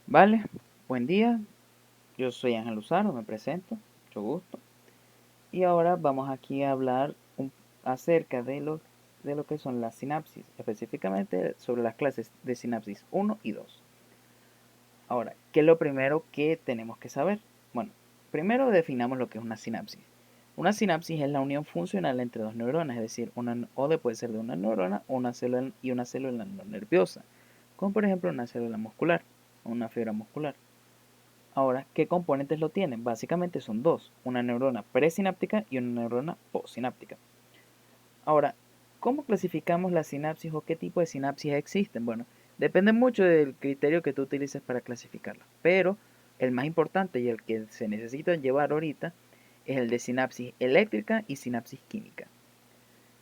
Vale, buen día. Yo soy Ángel Luzaro, me presento, mucho gusto. Y ahora vamos aquí a hablar acerca de lo que son las sinapsis, específicamente sobre las clases de sinapsis uno y 2. Ahora, ¿qué es lo primero que tenemos que saber? Bueno, primero definamos lo que es una sinapsis. Una sinapsis es la unión funcional entre dos neuronas, es decir, puede ser de una neurona o una célula y una célula no nerviosa, como por ejemplo una célula muscular o una fibra muscular. Ahora, ¿qué componentes lo tienen? Básicamente son dos, una neurona presináptica y una neurona postsináptica. Ahora, ¿cómo clasificamos la sinapsis o qué tipo de sinapsis existen? Bueno, depende mucho del criterio que tú utilices para clasificarla, pero el más importante y el que se necesita llevar ahorita es el de sinapsis eléctrica y sinapsis química.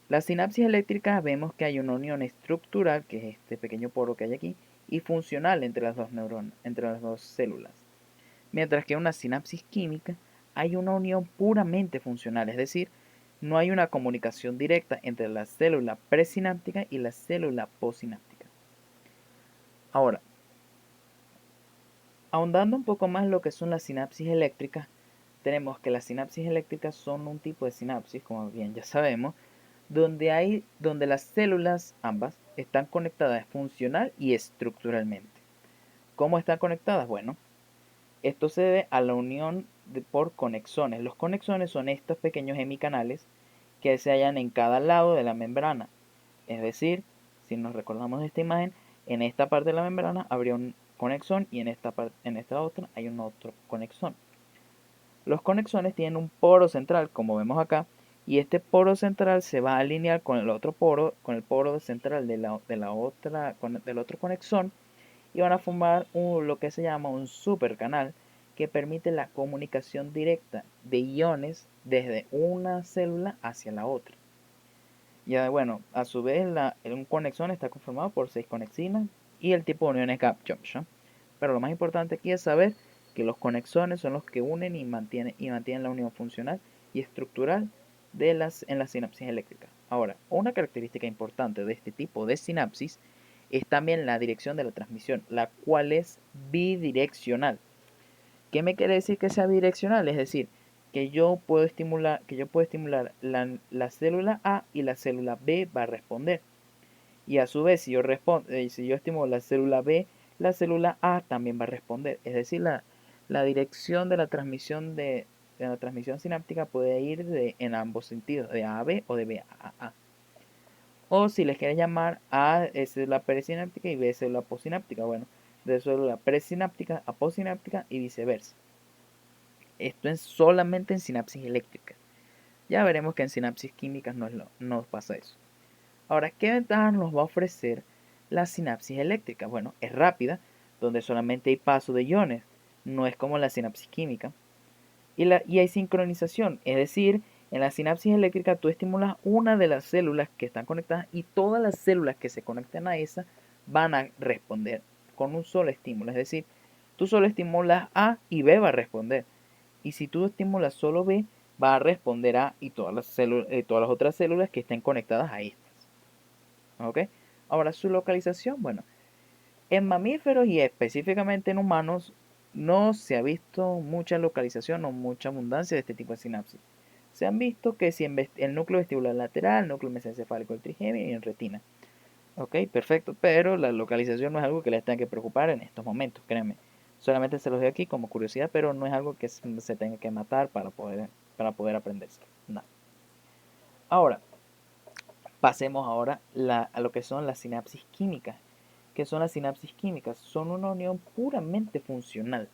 La sinapsis eléctrica vemos que hay una unión estructural, que es este pequeño poro que hay aquí, y funcional entre las dos neuronas, entre las dos células. Mientras que en una sinapsis química hay una unión puramente funcional, es decir, no hay una comunicación directa entre la célula presináptica y la célula postsináptica. Ahora, ahondando un poco más en lo que son las sinapsis eléctricas, tenemos que las sinapsis eléctricas son un tipo de sinapsis, como bien ya sabemos, donde las células ambas están conectadas funcional y estructuralmente. ¿Cómo están conectadas? Bueno, esto se debe a la unión por conexones. Los conexones son estos pequeños hemicanales que se hallan en cada lado de la membrana. Es decir, si nos recordamos de esta imagen, en esta parte de la membrana habría un conexón y en esta otra hay un otro conexón. Los conexones tienen un poro central, como vemos acá, y este poro central se va a alinear con el otro poro, con el poro central del otro conexón, y van a formar lo que se llama un supercanal que permite la comunicación directa de iones desde una célula hacia la otra. Ya bueno, a su vez un conexón está conformado por 6 conexinas y el tipo de unión es gap junction. Pero lo más importante aquí es saber que los conexones son los que unen y mantienen la unión funcional y estructural en las sinapsis eléctricas. Ahora, una característica importante de este tipo de sinapsis es también la dirección de la transmisión, la cual es bidireccional. ¿Qué me quiere decir que sea bidireccional? Es decir, que yo puedo estimular la célula A y la célula B va a responder. Y a su vez, si yo estimulo la célula B, la célula A también va a responder. Es decir, la dirección de la transmisión sináptica puede ir en ambos sentidos, de A a B o de B a A. O si les quieren llamar, A es célula presináptica y B es célula postsináptica. Bueno, de célula presináptica a postsináptica y viceversa. Esto es solamente en sinapsis eléctrica. Ya veremos que en sinapsis químicas no pasa eso. Ahora, ¿qué ventajas nos va a ofrecer la sinapsis eléctrica? Bueno, es rápida, donde solamente hay paso de iones, no es como la sinapsis química. Y hay sincronización, es decir, en la sinapsis eléctrica tú estimulas una de las células que están conectadas y todas las células que se conecten a esa van a responder con un solo estímulo. Es decir, tú solo estimulas A y B va a responder. Y si tú estimulas solo B, va a responder A y todas las otras células que estén conectadas a estas. ¿Ok? Ahora, su localización, bueno, en mamíferos y específicamente en humanos no se ha visto mucha localización o mucha abundancia de este tipo de sinapsis. Se han visto que si en el núcleo vestibular lateral, el núcleo mesencefálico, el trigémino y en retina. Ok, perfecto, pero la localización no es algo que les tenga que preocupar en estos momentos, créanme. Solamente se los doy aquí como curiosidad, pero no es algo que se tenga que matar para poder aprenderse. No. Ahora, pasemos ahora a lo que son las sinapsis químicas. ¿Qué son las sinapsis químicas? Son una unión puramente funcional.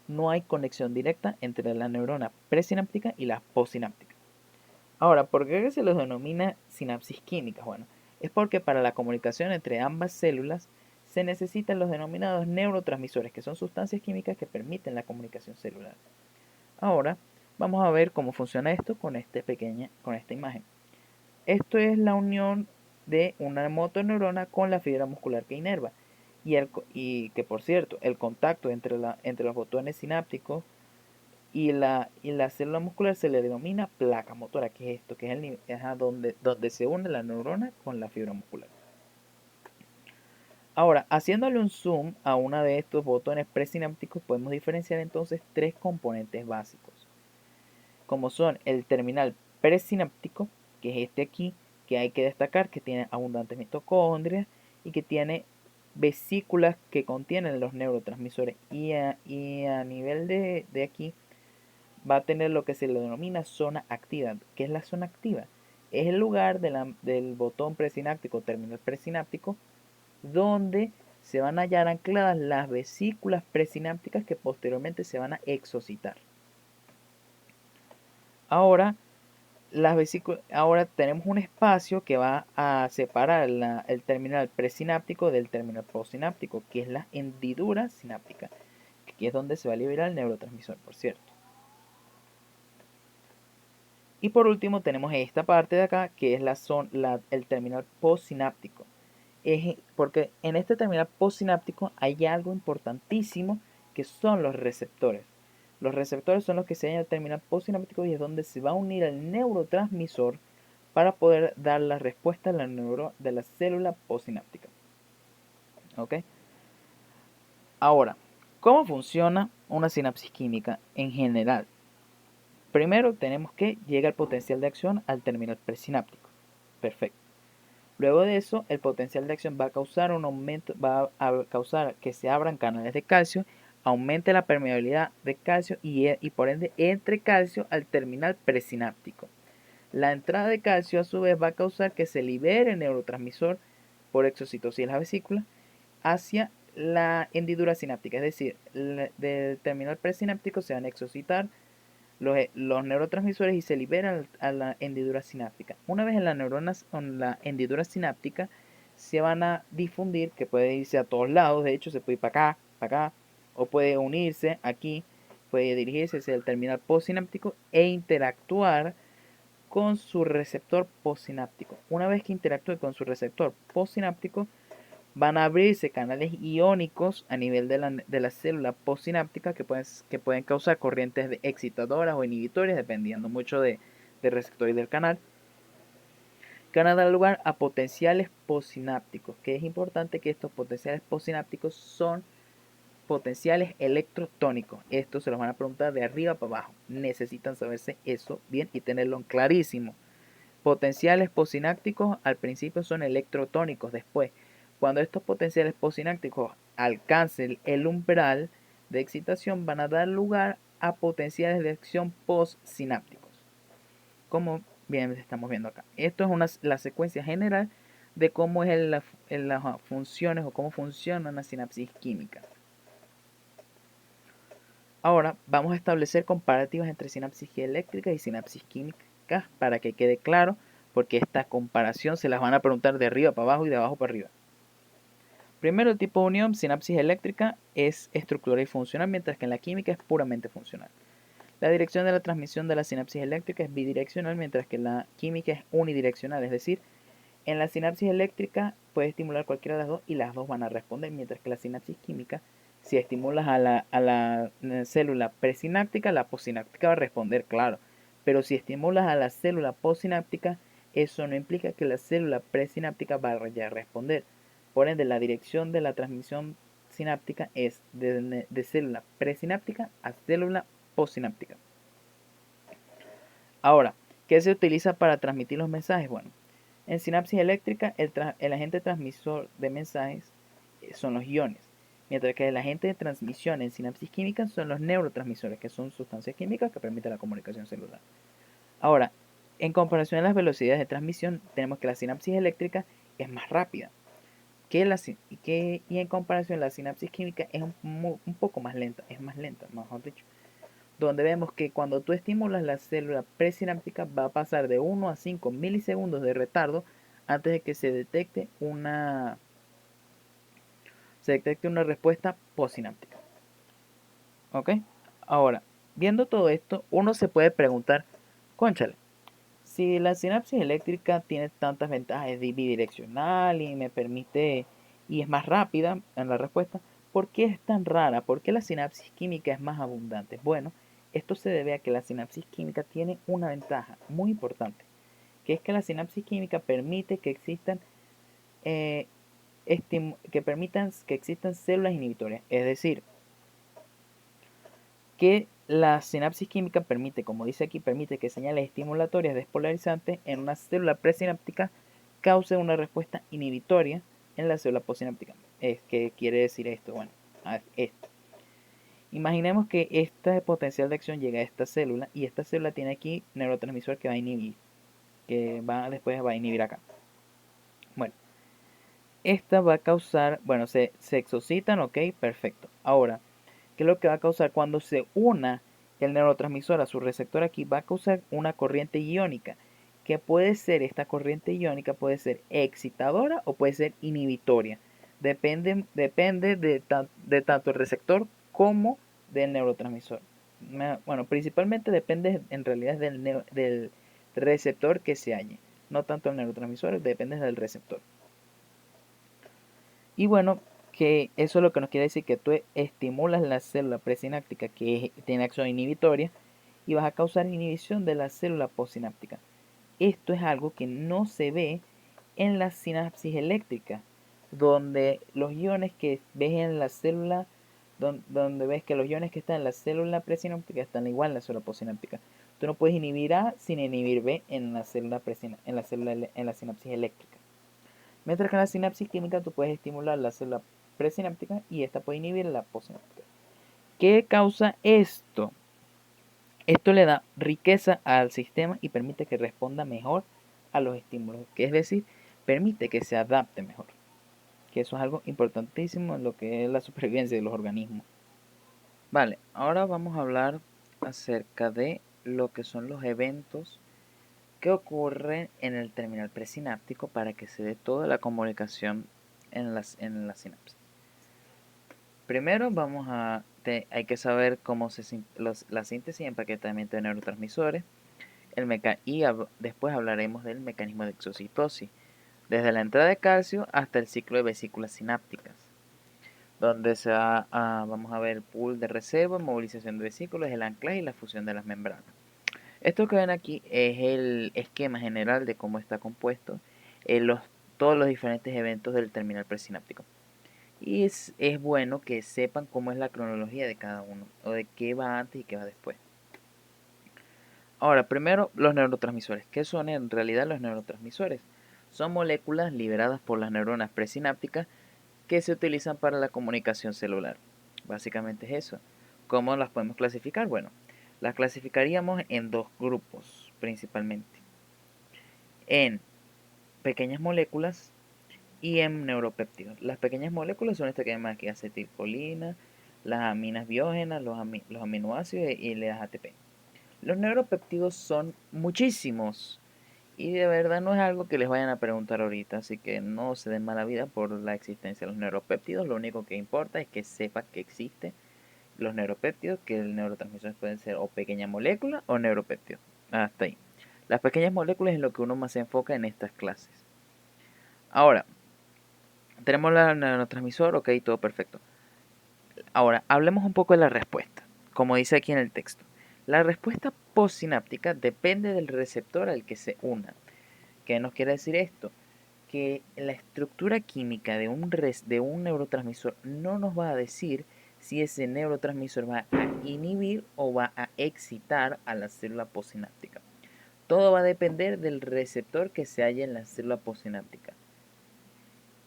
No hay conexión directa entre la neurona presináptica y la postsináptica. Ahora, ¿por qué se los denomina sinapsis químicas? Bueno, es porque para la comunicación entre ambas células se necesitan los denominados neurotransmisores, que son sustancias químicas que permiten la comunicación celular. Ahora, vamos a ver cómo funciona esto con esta imagen. Esto es la unión de una motoneurona con la fibra muscular que inerva. Y que por cierto, el contacto entre los botones sinápticos y la célula muscular se le denomina placa motora, que es esto, que es donde se une la neurona con la fibra muscular. Ahora, haciéndole un zoom a uno de estos botones presinápticos, podemos diferenciar entonces tres componentes básicos, como son el terminal presináptico, que es este aquí, que hay que destacar que tiene abundantes mitocondrias y que tiene vesículas que contienen los neurotransmisores. Y a nivel de aquí va a tener lo que se le denomina zona activa. ¿Qué es la zona activa? Es el lugar del botón presináptico, terminal presináptico, donde se van a hallar ancladas las vesículas presinápticas que posteriormente se van a exocitar. Ahora, ahora tenemos un espacio que va a separar el terminal presináptico del terminal postsináptico, que es la hendidura sináptica, que aquí es donde se va a liberar el neurotransmisor, por cierto. Y por último tenemos esta parte de acá, que es el terminal postsináptico. Porque en este terminal postsináptico hay algo importantísimo que son los receptores. Los receptores son los que se hallan en el terminal postsináptico y es donde se va a unir el neurotransmisor para poder dar la respuesta de la célula postsináptica. ¿Ok? Ahora, ¿cómo funciona una sinapsis química en general? Primero tenemos que llega el potencial de acción al terminal presináptico. Perfecto. Luego de eso, el potencial de acción va a causar un aumento, va a causar que se abran canales de calcio, aumente la permeabilidad de calcio y por ende entre calcio al terminal presináptico. La entrada de calcio a su vez va a causar que se libere el neurotransmisor por exocitosis de la vesícula hacia la hendidura sináptica, es decir, del terminal presináptico se van a exocitar los neurotransmisores y se liberan a la hendidura sináptica. Una vez en las neuronas, en la hendidura sináptica, se van a difundir, que puede irse a todos lados, de hecho se puede ir para acá, o puede unirse aquí, puede dirigirse hacia el terminal postsináptico e interactuar con su receptor postsináptico. Una vez que interactúe con su receptor postsináptico, van a abrirse canales iónicos a nivel de la célula postsináptica que pueden causar corrientes excitadoras o inhibitorias, dependiendo mucho del receptor y del canal, que van a dar lugar a potenciales postsinápticos, que es importante que estos potenciales postsinápticos son potenciales electrotónicos. Esto se los van a preguntar de arriba para abajo. Necesitan saberse eso bien y tenerlo clarísimo. Potenciales postsinápticos al principio son electrotónicos, después, cuando estos potenciales postsinápticos alcancen el umbral de excitación, van a dar lugar a potenciales de acción postsinápticos, como bien estamos viendo acá. Esto es la secuencia general de cómo es las funciones o cómo funciona una sinapsis química. Ahora vamos a establecer comparativas entre sinapsis eléctricas y sinapsis químicas para que quede claro, porque esta comparación se las van a preguntar de arriba para abajo y de abajo para arriba. Primero, el tipo de unión, sinapsis eléctrica, es estructural y funcional, mientras que en la química es puramente funcional. La dirección de la transmisión de la sinapsis eléctrica es bidireccional, mientras que la química es unidireccional, es decir, en la sinapsis eléctrica puede estimular cualquiera de las dos y las dos van a responder, mientras que la sinapsis química, si estimulas a la célula presináptica, la postsináptica va a responder, claro. Pero si estimulas a la célula postsináptica, eso no implica que la célula presináptica vaya a responder. Por ende, la dirección de la transmisión sináptica es de célula presináptica a célula postsináptica. Ahora, ¿qué se utiliza para transmitir los mensajes? Bueno, en sinapsis eléctrica, el agente transmisor de mensajes son los iones, mientras que el agente de transmisión en sinapsis química son los neurotransmisores, que son sustancias químicas que permiten la comunicación celular. Ahora, en comparación a las velocidades de transmisión, tenemos que la sinapsis eléctrica es más rápida, y en comparación la sinapsis química es un poco más lenta, es más lenta, mejor dicho, donde vemos que cuando tú estimulas la célula presináptica va a pasar de 1 a 5 milisegundos de retardo antes de que se detecte una respuesta postsináptica. ¿Ok? Ahora, viendo todo esto, uno se puede preguntar, cónchale, si la sinapsis eléctrica tiene tantas ventajas, es bidireccional y me permite, y es más rápida en la respuesta, ¿por qué es tan rara? ¿Por qué la sinapsis química es más abundante? Bueno, esto se debe a que la sinapsis química tiene una ventaja muy importante, que es que la sinapsis química permite que existan que permitan que existan células inhibitorias. Es decir, que la sinapsis química permite, como dice aquí, permite que señales estimulatorias despolarizantes en una célula presináptica causen una respuesta inhibitoria en la célula postsináptica. ¿Qué quiere decir esto? Bueno, esto. Imaginemos que este potencial de acción llega a esta célula y esta célula tiene aquí neurotransmisor que va a inhibir, después va a inhibir acá. Bueno, esta va a causar, bueno, se exocitan, ok, perfecto. Ahora, ¿qué es lo que va a causar? Cuando se una el neurotransmisor a su receptor aquí, va a causar una corriente iónica, que puede ser, esta corriente iónica puede ser excitadora o puede ser inhibitoria. Depende de tanto el receptor como del neurotransmisor. Bueno, principalmente depende en realidad del receptor que se halle. No tanto el neurotransmisor, depende del receptor. Y bueno, que eso es lo que nos quiere decir que tú estimulas la célula presináptica que tiene acción inhibitoria y vas a causar inhibición de la célula postsináptica. Esto es algo que no se ve en la sinapsis eléctrica, donde los iones que ves en la célula, donde ves que los iones que están en la célula presináptica están igual en la célula postsináptica. Tú no puedes inhibir A sin inhibir B en la célula en la sinapsis eléctrica. Mientras que en la sinapsis química tú puedes estimular la célula presináptica y esta puede inhibir la postsináptica. ¿Qué causa esto? Esto le da riqueza al sistema y permite que responda mejor a los estímulos, que es decir, permite que se adapte mejor. Que eso es algo importantísimo en lo que es la supervivencia de los organismos. Vale, ahora vamos a hablar acerca de lo que son los eventos que ocurren en el terminal presináptico para que se dé toda la comunicación en la sinapsis. Primero hay que saber cómo la síntesis y empaquetamiento de neurotransmisores. Después hablaremos del mecanismo de exocitosis, desde la entrada de calcio hasta el ciclo de vesículas sinápticas, donde vamos a ver el pool de reserva, movilización de vesículas, el anclaje y la fusión de las membranas. Esto que ven aquí es el esquema general de cómo está compuesto todos los diferentes eventos del terminal presináptico. Y es bueno que sepan cómo es la cronología de cada uno, o de qué va antes y qué va después. Ahora, primero, los neurotransmisores. ¿Qué son en realidad los neurotransmisores? Son moléculas liberadas por las neuronas presinápticas que se utilizan para la comunicación celular. Básicamente es eso. ¿Cómo las podemos clasificar? Bueno, las clasificaríamos en dos grupos principalmente. En pequeñas moléculas y en neuropéptidos. Las pequeñas moléculas son estas que llaman aquí acetilcolina, las aminas biógenas, los aminoácidos y las ATP. Los neuropéptidos son muchísimos y de verdad no es algo que les vayan a preguntar ahorita, así que no se den mala vida por la existencia de los neuropéptidos. Lo único que importa es que sepas que existen los neuropéptidos, que el neurotransmisor pueden ser o pequeña molécula o neuropéptidos. Hasta ahí. Las pequeñas moléculas es lo que uno más se enfoca en estas clases. Ahora, tenemos el neurotransmisor, ok, todo perfecto. Ahora, hablemos un poco de la respuesta, como dice aquí en el texto. La respuesta postsináptica depende del receptor al que se una. ¿Qué nos quiere decir esto? Que la estructura química de un neurotransmisor no nos va a decir si ese neurotransmisor va a inhibir o va a excitar a la célula postsináptica. Todo va a depender del receptor que se halla en la célula postsináptica.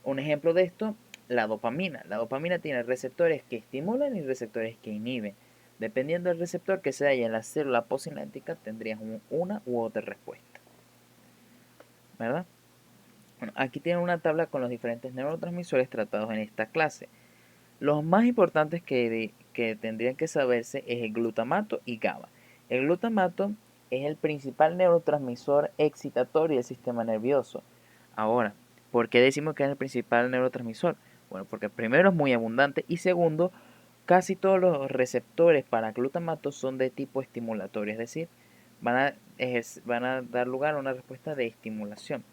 Un ejemplo de esto, la dopamina. La dopamina tiene receptores que estimulan y receptores que inhiben. Dependiendo del receptor que se halla en la célula postsináptica, tendrías una u otra respuesta. ¿Verdad? Bueno, aquí tienen una tabla con los diferentes neurotransmisores tratados en esta clase. Los más importantes que tendrían que saberse es el glutamato y GABA. El glutamato es el principal neurotransmisor excitatorio del sistema nervioso. Ahora, ¿por qué decimos que es el principal neurotransmisor? Bueno, porque primero es muy abundante y segundo, casi todos los receptores para glutamato son de tipo estimulatorio, es decir, van a dar lugar a una respuesta de estimulación.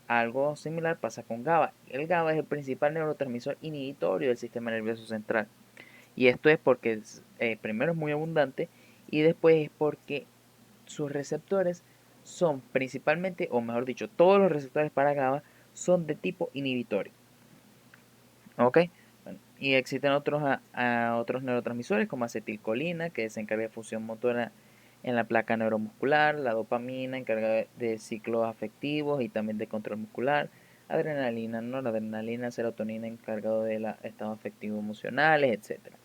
Algo similar pasa con GABA. El GABA es el principal neurotransmisor inhibitorio del sistema nervioso central. Y esto es porque primero es muy abundante y después es porque sus receptores son principalmente, o mejor dicho, todos los receptores para GABA son de tipo inhibitorio. ¿Ok? Bueno, y existen otros neurotransmisores como acetilcolina, que se encarga de función motora en la placa neuromuscular, la dopamina, encarga de ciclos afectivos y también de control muscular, adrenalina, noradrenalina, serotonina, encargado de los estados afectivos emocionales, etcétera.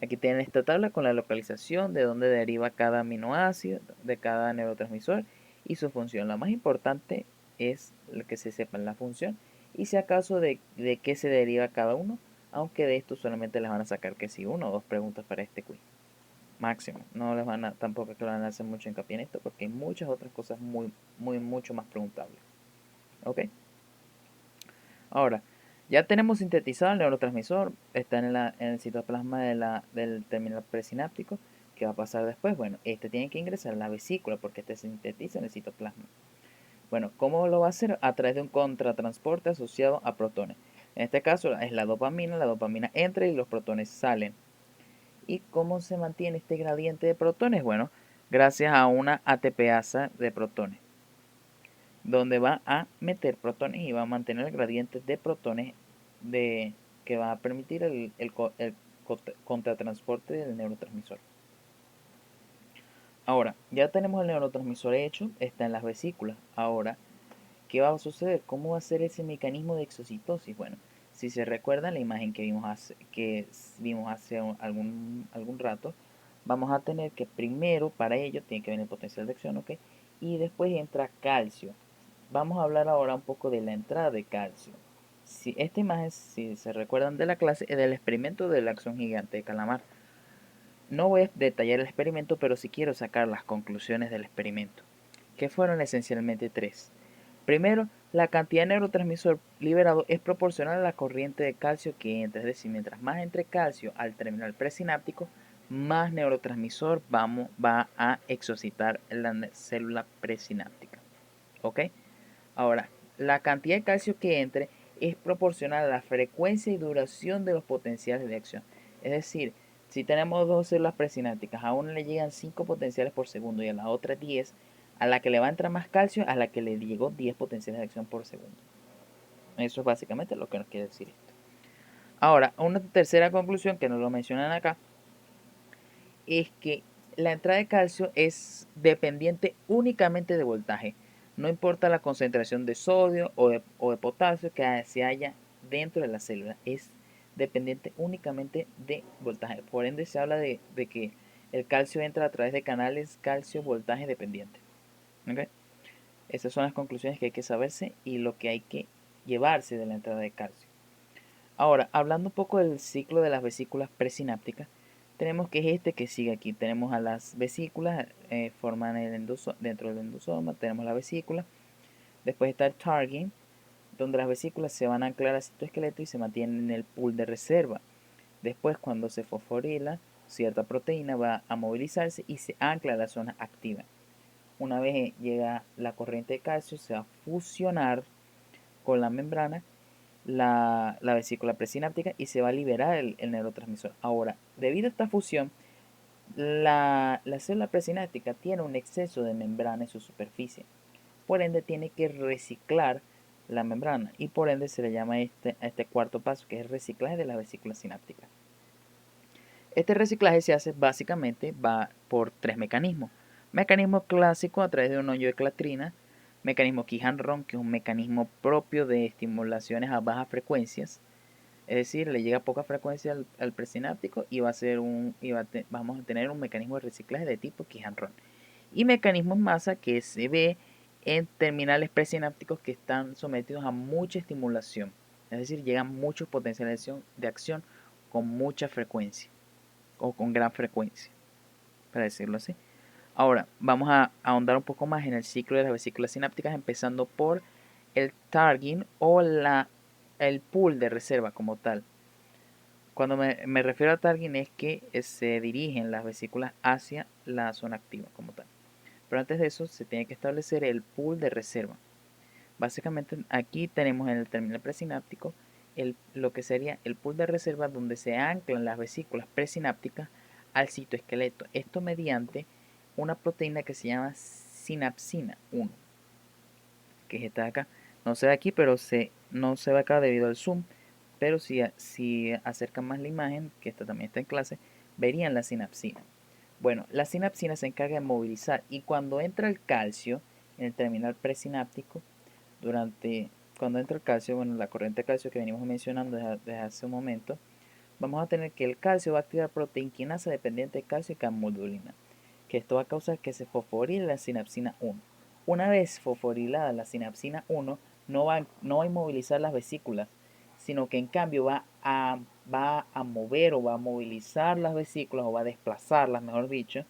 Aquí tienen esta tabla con la localización de dónde deriva cada aminoácido de cada neurotransmisor y su función. La más importante es que se sepa la función y si acaso de qué se deriva cada uno, aunque de esto solamente les van a sacar que si una o dos preguntas para este quiz. Máximo. No les van a, tampoco que le van a hacer mucho hincapié en esto porque hay muchas otras cosas mucho más preguntables. ¿Ok? Ahora, ya tenemos sintetizado el neurotransmisor, está en el citoplasma del terminal presináptico. ¿Qué va a pasar después? Bueno, este tiene que ingresar a la vesícula porque este se sintetiza en el citoplasma. Bueno, ¿cómo lo va a hacer? A través de un contratransporte asociado a protones. En este caso es la dopamina entra y los protones salen. ¿Y cómo se mantiene este gradiente de protones? Bueno, gracias a una ATPasa de protones donde va a meter protones y va a mantener el gradiente de protones que va a permitir el contratransporte del neurotransmisor. Ahora, ya tenemos el neurotransmisor hecho, está en las vesículas. Ahora, ¿qué va a suceder? ¿Cómo va a ser ese mecanismo de exocitosis? Bueno, si se recuerdan la imagen que vimos hace algún rato, vamos a tener que primero, para ello, tiene que venir el potencial de acción, ¿ok? Y después entra calcio. Vamos a hablar ahora un poco de la entrada de calcio. Si esta imagen, si se recuerdan de la clase, es del experimento del axón gigante de calamar. No voy a detallar el experimento, pero sí quiero sacar las conclusiones del experimento, que fueron esencialmente tres. Primero, la cantidad de neurotransmisor liberado es proporcional a la corriente de calcio que entra, es decir, mientras más entre calcio al terminal presináptico, más neurotransmisor va a exocitar la célula presináptica. ¿Ok? Ahora, la cantidad de calcio que entre es proporcional a la frecuencia y duración de los potenciales de acción. Es decir, si tenemos dos células presinápticas, a una le llegan 5 potenciales por segundo y a la otra 10, a la que le va a entrar más calcio, a la que le llegó 10 potenciales de acción por segundo. Eso es básicamente lo que nos quiere decir esto. Ahora, una tercera conclusión que nos lo mencionan acá es que la entrada de calcio es dependiente únicamente de voltaje. No importa la concentración de sodio o de potasio que se haya dentro de la célula. Es dependiente únicamente de voltaje. Por ende se habla de que el calcio entra a través de canales calcio-voltaje dependiente. ¿Okay? Esas son las conclusiones que hay que saberse y lo que hay que llevarse de la entrada de calcio. Ahora, hablando un poco del ciclo de las vesículas presinápticas, tenemos que es este que sigue aquí. Tenemos a las vesículas, forman dentro del endosoma, tenemos la vesícula. Después está el target, donde las vesículas se van a anclar al citoesqueleto y se mantienen en el pool de reserva. Después, cuando se fosforila, cierta proteína va a movilizarse y se ancla a la zona activa. Una vez llega la corriente de calcio, se va a fusionar con la membrana la vesícula presináptica y se va a liberar el neurotransmisor. Ahora, debido a esta fusión, la célula presináptica tiene un exceso de membrana en su superficie. Por ende, tiene que reciclar la membrana y por ende se le llama a este cuarto paso, que es el reciclaje de la vesícula sináptica. Este reciclaje se hace básicamente por tres mecanismos. Mecanismo clásico a través de un hoyo de clatrina, mecanismo Kihan-Ron, que es un mecanismo propio de estimulaciones a bajas frecuencias, es decir, le llega poca frecuencia al presináptico y vamos a tener un mecanismo de reciclaje de tipo Kihan-Ron. Y mecanismo en masa que se ve en terminales presinápticos que están sometidos a mucha estimulación, es decir, llegan muchos potenciales de acción con mucha frecuencia o con gran frecuencia, para decirlo así. Ahora, vamos a ahondar un poco más en el ciclo de las vesículas sinápticas, empezando por el targeting o el pool de reserva como tal. Cuando me refiero a targeting es que se dirigen las vesículas hacia la zona activa como tal. Pero antes de eso se tiene que establecer el pool de reserva. Básicamente aquí tenemos en el terminal presináptico lo que sería el pool de reserva donde se anclan las vesículas presinápticas al citoesqueleto. Esto mediante una proteína que se llama sinapsina 1, que es esta de acá. No se ve aquí, pero no se ve acá debido al zoom. pero si acercan más la imagen, que esta también está en clase, verían la sinapsina. Bueno, la sinapsina se encarga de movilizar y cuando entra el calcio en el terminal presináptico, cuando entra el calcio, bueno, la corriente de calcio que venimos mencionando desde hace un momento, vamos a tener que el calcio va a activar proteína quinasa dependiente de calcio y camodulina, que esto va a causar que se fosforile la sinapsina 1. Una vez fosforilada la sinapsina 1, no va a inmovilizar las vesículas, sino que en cambio va a mover o va a movilizar las vesículas o va a desplazarlas, mejor dicho,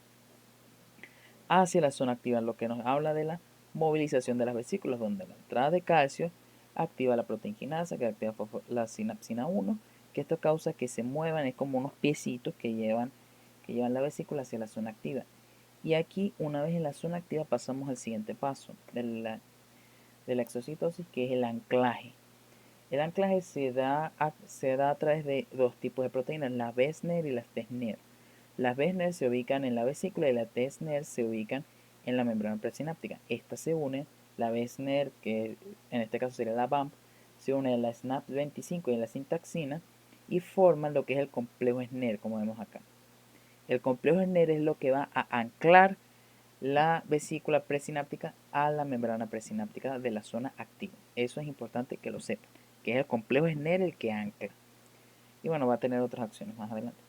hacia la zona activa, lo que nos habla de la movilización de las vesículas, donde la entrada de calcio activa la proteína quinasa, que activa la sinapsina 1, que esto causa que se muevan, es como unos piecitos que llevan la vesícula hacia la zona activa. Y aquí, una vez en la zona activa, pasamos al siguiente paso de la exocitosis, que es el anclaje. El anclaje se da a través de dos tipos de proteínas, las BESNER y las TESNER. Las BESNER se ubican en la vesícula y las TESNER se ubican en la membrana presináptica. Estas se unen, la BESNER, que en este caso sería la BAMP, se une a la SNAP25 y a la sintaxina y forman lo que es el complejo SNER, como vemos acá. El complejo SNER es lo que va a anclar la vesícula presináptica a la membrana presináptica de la zona activa. Eso es importante que lo sepan, que es el complejo SNER el que ancla. Y bueno, va a tener otras acciones más adelante.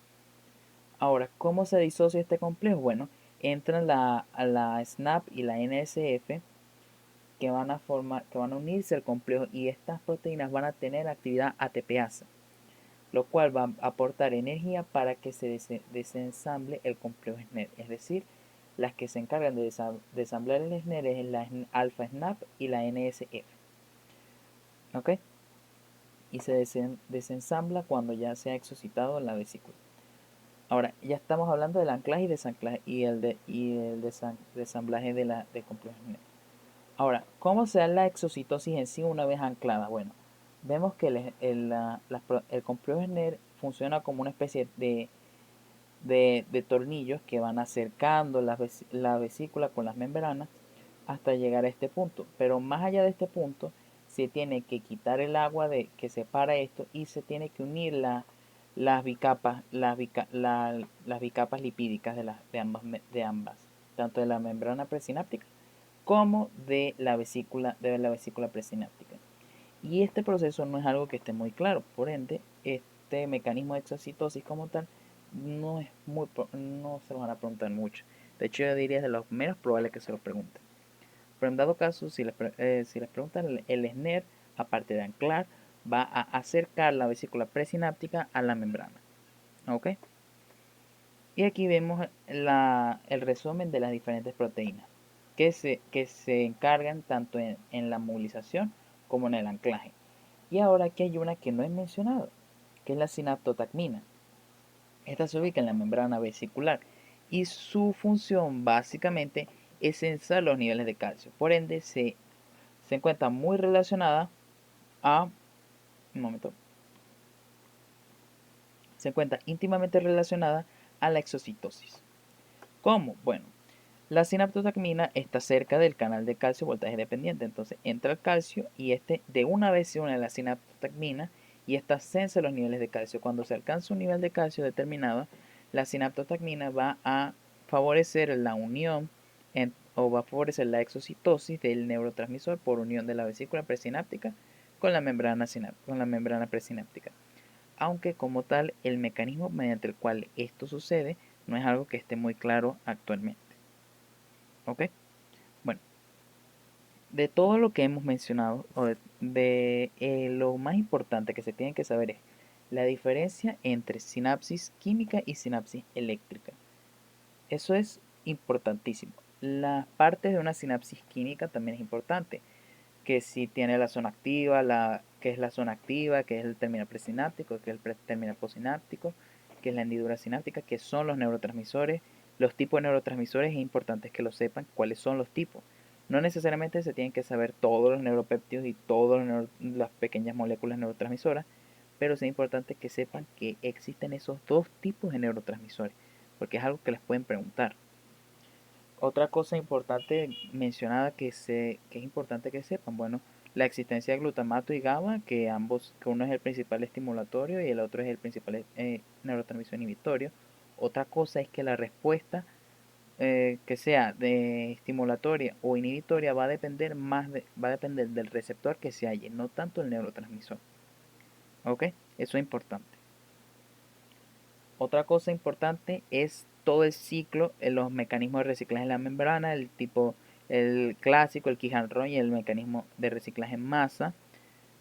Ahora, ¿cómo se disocia este complejo? Bueno, entran la SNAP y la NSF que van a unirse al complejo y estas proteínas van a tener actividad ATPasa, lo cual va a aportar energía para que se desensamble el complejo SNER. Es decir, las que se encargan de desamblar el SNER es la alfa SNAP y la NSF. ¿Ok? Y se desensambla cuando ya se ha exocitado la vesícula. Ahora, ya estamos hablando del anclaje y desanclaje y el desamblaje del complejo SNER. Ahora, ¿cómo se da la exocitosis en sí una vez anclada? Bueno, vemos que el complejo SNER funciona como una especie de tornillos que van acercando la vesícula con las membranas hasta llegar a este punto. Pero más allá de este punto, se tiene que quitar el agua que separa esto y se tiene que unir las bicapas, las bicapas lipídicas de ambas, tanto de la membrana presináptica como de la vesícula presináptica. Y este proceso no es algo que esté muy claro, por ende, este mecanismo de exocitosis como tal no se lo van a preguntar mucho. De hecho, yo diría es de los menos probables que se lo pregunten. Pero en dado caso, si les preguntan, el SNER, aparte de anclar, va a acercar la vesícula presináptica a la membrana. ¿Ok? Y aquí vemos el resumen de las diferentes proteínas que se encargan tanto en la movilización como en el anclaje. Y ahora aquí hay una que no he mencionado, que es la sinaptotacmina. Esta se ubica en la membrana vesicular y su función básicamente es sensar los niveles de calcio. Por ende, se encuentra muy relacionada a... Un momento. Se encuentra íntimamente relacionada a la exocitosis. ¿Cómo? Bueno, la sinaptotacmina está cerca del canal de calcio voltaje dependiente. Entonces entra el calcio y este de una vez se une a la sinaptotacmina y esta sensa los niveles de calcio. Cuando se alcanza un nivel de calcio determinado, la sinaptotacmina va a favorecer la unión o va a favorecer la exocitosis del neurotransmisor por unión de la vesícula presináptica con la membrana presináptica. Aunque como tal el mecanismo mediante el cual esto sucede no es algo que esté muy claro actualmente. ¿Ok? Bueno, de todo lo que hemos mencionado, lo más importante que se tiene que saber es la diferencia entre sinapsis química y sinapsis eléctrica. Eso es importantísimo. Las partes de una sinapsis química también es importante, que si tiene la zona activa, que es la zona activa, que es el terminal presináptico, que es el terminal posináptico, que es la hendidura sináptica, que son los neurotransmisores. Los tipos de neurotransmisores es importante que lo sepan cuáles son los tipos. No necesariamente se tienen que saber todos los neuropéptidos y todas las pequeñas moléculas neurotransmisoras, pero sí es importante que sepan que existen esos dos tipos de neurotransmisores, porque es algo que les pueden preguntar. Otra cosa importante mencionada que es importante que sepan, bueno, la existencia de glutamato y GABA, que uno es el principal estimulatorio y el otro es el principal neurotransmisor inhibitorio. Otra cosa es que la respuesta que sea de estimulatoria o inhibitoria va a depender va a depender del receptor que se halle, no tanto el neurotransmisor. ¿Ok? Eso es importante. Otra cosa importante es todo el ciclo, los mecanismos de reciclaje en la membrana, el clásico, el Kijan-Ron y el mecanismo de reciclaje en masa,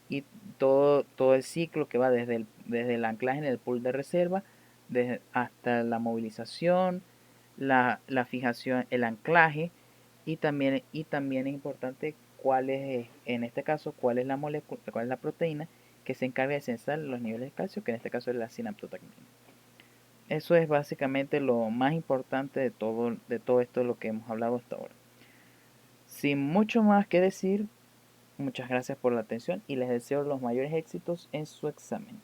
y todo el ciclo que va desde el anclaje en el pool de reserva hasta la movilización, la fijación, el anclaje, y también es importante cuál es, en este caso, cuál es la molécula, cuál es la proteína que se encarga de sensar los niveles de calcio, que en este caso es la sinaptotectina. Eso es básicamente lo más importante de todo esto de lo que hemos hablado hasta ahora. Sin mucho más que decir, muchas gracias por la atención y les deseo los mayores éxitos en su examen.